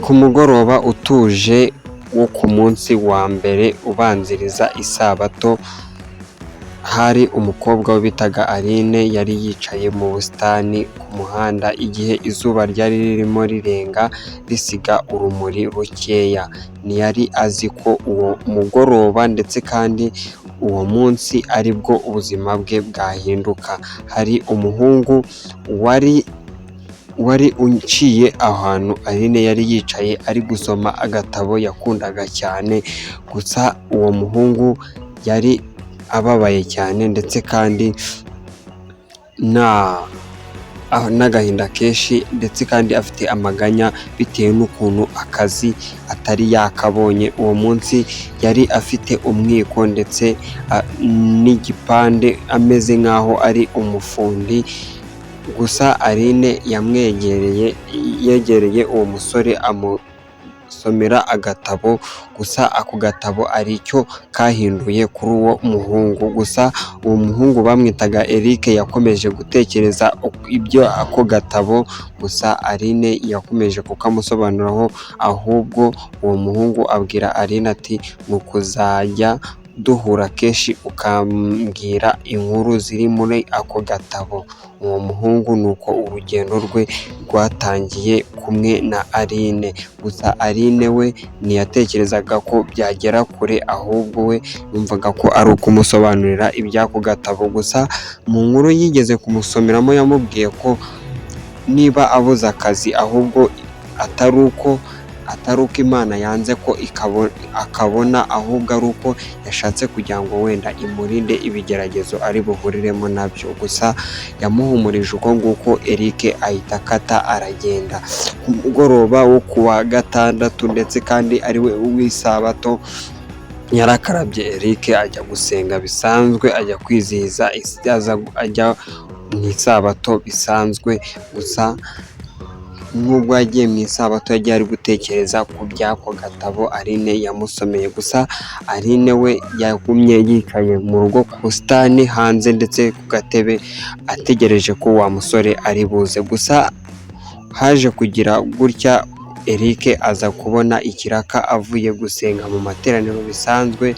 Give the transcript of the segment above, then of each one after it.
Ku mugoroba utuje wo ku munsi wa mbere ubanziriza isabato, hari umukobwa we bitaga Aline yari yicaye mu busitani ku muhanda igihe izuba ryari ririmo rirenga risiga urumuri rukeya. Ntiyari azi ko uwo mugoroba ndetse kandi uwo munsi aribwo ubuzima bwe bwahinduka. Hari umuhungu wari uciye ahantu Aline yari yicaye ari gusoma agatabo yakundaga cyane, gusa uwo muhungu yari ababaye cyane ndetse kandi n'agahinda kenshi ndetse kandi afite amaganya bitewe n'ukuntu akazi atari yakabonye. Uwo munsi yari afite umwiko ndetse n'igipande ameze nk'aho ari umufundi, gusa Aline yegereye uwo musore amusomera agatabo, gusa ako gatabo ari cyo kahinduye kuri uwo muhungu. Gusa uwo muhungu bamwitaga Eric yakomeje gutekereza ibyo ako gatabo, gusa Aline yakomeje kukamusobanuraho, ahubwo uwo muhungu abwira Aline ati ni ukuzajya duhura kenshi ukambwira inkuru ziri muri ako gatabo. Uwo muhungu nuko urugendo rwe rwatangiye kumwe na Aline, gusa Aline we ntiyatekerezaga ko byagera kure, ahubwo we yumvaga ko ari ukumusobanurira iby'ako gatabo. Gusa mu nkuru yigeze kumusomeramo yamubwiye ko niba abuze akazi ahubwo atari uko Imana yanze ko akabona, ahubwo ari uko yashatse kugira ngo wenda imurinde ibigeragezo ari buhuriremo nabyo. Gusa yamuhumurije uko nguko, Eric ahita akata aragenda. Ku mugoroba wo ku wa gatandatu ndetse kandi ari we w'isabato, yarakarabye Eric ajya gusenga bisanzwe, ajya kwizihiza ajya mu isabato bisanzwe. Gusa nubwo yagiye mu isabato yagiye ari gutekereza ku by'ako gatabo Aline yamusomeye. Gusa Aline we yagumye yicaye mu rugo ku busitani hanze ndetse ku gatebe ategereje ko wa musore ari buze. Gusa haje kugira gutya Eric aza kubona ikiraka avuye gusenga mu materaniro bisanzwe,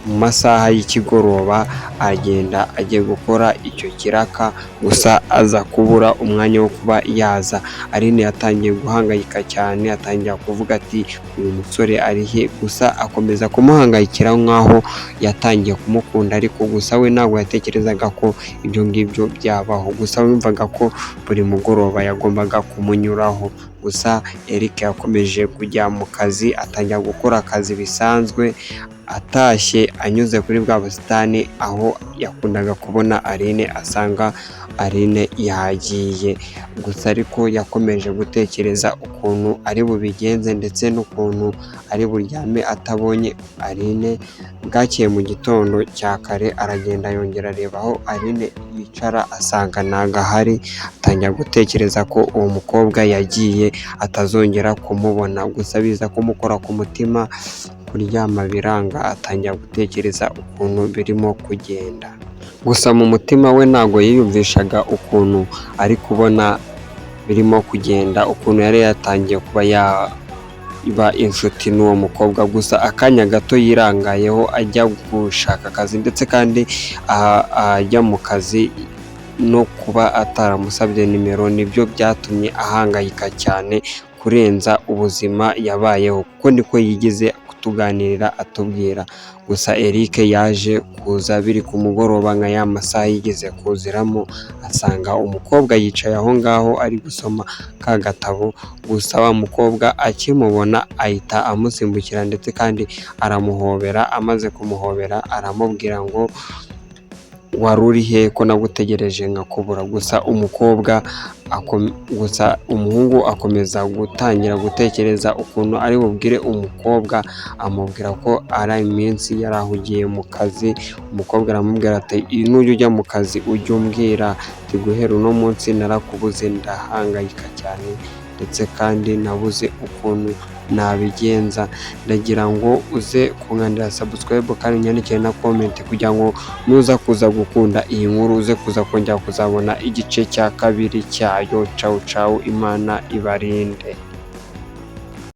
mu masaha y'ikigoroba agenda agiye gukora icyo kiraka, gusa aza kubura umwanya wo kuba yaza. Aline yatangiye guhangayika cyane, atangira kuvuga ati uyu musore ari he, gusa akomeza kumuhangayikira nk'aho yatangiye kumukunda, ariko gusa we ntabwo yatekerezaga ko ibyo ngibyo byabaho. Gusa wumvaga ko buri mugoroba yagombaga kumunyuraho. Gusa Eric yakomeje kujya mu kazi, atangira gukora akazi bisanzwe, atashye anyuze kuri bwa busitani aho yakundaga kubona Aline, asanga Aline yagiye. Gusa ariko yakomeje gutekereza ukuntu ari bubigenze ndetse n'ukuntu ari buryame atabonye Aline. Bwakeye mu gitondo cya kare aragenda yongera areba aho Aline yicara, asanga ntagahari. Atangira gutekereza ko uwo mukobwa yagiye atazongera kumubona, gusa biza kumukora ku mutima, kuryama biranga, atangira gutekereza ukuntu birimo kugenda. Gusa mu mutima we ntabwo yiyumvishaga ukuntu ari kubona birimo kugenda, ukuntu yari yatangiye kuba yaba inshuti n'uwo mukobwa. Gusa akanya gato yirangayeho ajya gushaka akazi ndetse kandi ajya mu kazi no kuba ataramusabye nimero nibyo byatumye ahangayika cyane kurenza ubuzima yabayeho, kuko niko yigeze kutuganirira atubwira. Gusa Eric yaje kuza biri ku mugoroba nka ya masaha yigeze kuziramo, asanga umukobwa yicaye aho ngaho ari gusoma ka gatabo. Gusa wa mukobwa akimubona ahita amusimbukira ndetse kandi aramuhobera. Amaze kumuhobera aramubwira ngo wari uri he ko nagutegereje nkakubura. Gusa umuhungu akomeza gutangira gutekereza ukuntu ari bubwire umukobwa, amubwira ko ari iminsi yari ahugiye mu kazi. Umukobwa aramubwira ati nujya ujya mu kazi ujye umbwira, guhera uno munsi narakubuze, ndahangayika cyane ndetse kandi nabuze ukuntu nabigenza. Ndagira ngo uze kunkandira subscribe kandi unyandikire na comment kugira ngo nuza kuza gukunda iyi nkuru uze kuza kongera kuzabona igice cya kabiri cyayo. Ciao ciao, Imana ibarinde.